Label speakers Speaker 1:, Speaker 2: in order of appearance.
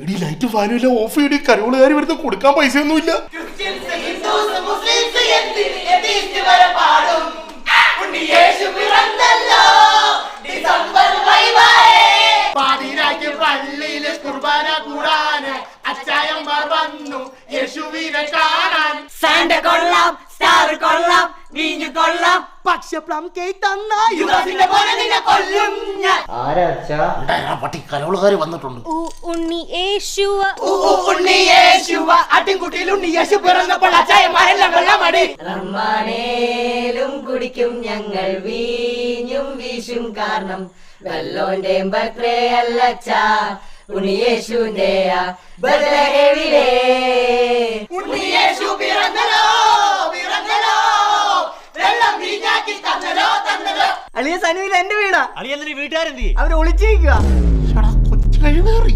Speaker 1: എടി ലൈറ്റ് ഫാനും ഓഫ് ചെയ്ത് കരോളുകാർ വരുന്ന കൊടുക്കാൻ പൈസ ഒന്നുമില്ല.
Speaker 2: പള്ളിയില് കുർബാന കൂടാന് അച്ചായന്മാർ വന്നു യേശുവിനെ കാണാൻ. സാന്റ കൊള്ളാം, സ്റ്റാർ കൊള്ളാം, വീഞ്ഞു കൊള്ളാം, പക്ഷെ പ്ലം കേക്ക് തന്ന യുവരാജിന്റെ പോലെ നിന്നെ കൊല്ലും ഞാൻ.
Speaker 1: പട്ടി കരോളുകാർ വന്നിട്ടുണ്ട്.
Speaker 3: ഉണ്ണി യേശുവ,
Speaker 2: ഉണ്ണി യേശുവ, അട്ടിൻകുട്ടിയിൽ ഉണ്ണി യേശു പിറന്നപ്പോൾ അച്ചായന്മാരെല്ലാം വെള്ളമടി.
Speaker 4: റമ്മാനേലും കുടിക്കും ഞങ്ങൾ വീഞ്ഞും വീശും കാരണം വെല്ലോന്റെ ബർത്ത്ഡേ അല്ലച്ചാ ഉണ്ണിയേശുവിന്റെ ബർത്ത്ഡേ.
Speaker 2: ഉണ്ണി യേശു പിറന്നല്ലോ പിറന്നല്ലോ, വെള്ളം വീഞ്ഞാക്കി തന്നല്ലോ തന്നല്ലോ.
Speaker 4: അളിയ സനുവിൽ എന്റെ വീടാ.
Speaker 5: അളിയ വീട്ടുകാരെന്തി
Speaker 4: അവര് ഒളിച്ചിരിക്കുക.
Speaker 1: കൊച്ചു കഴിവേറി.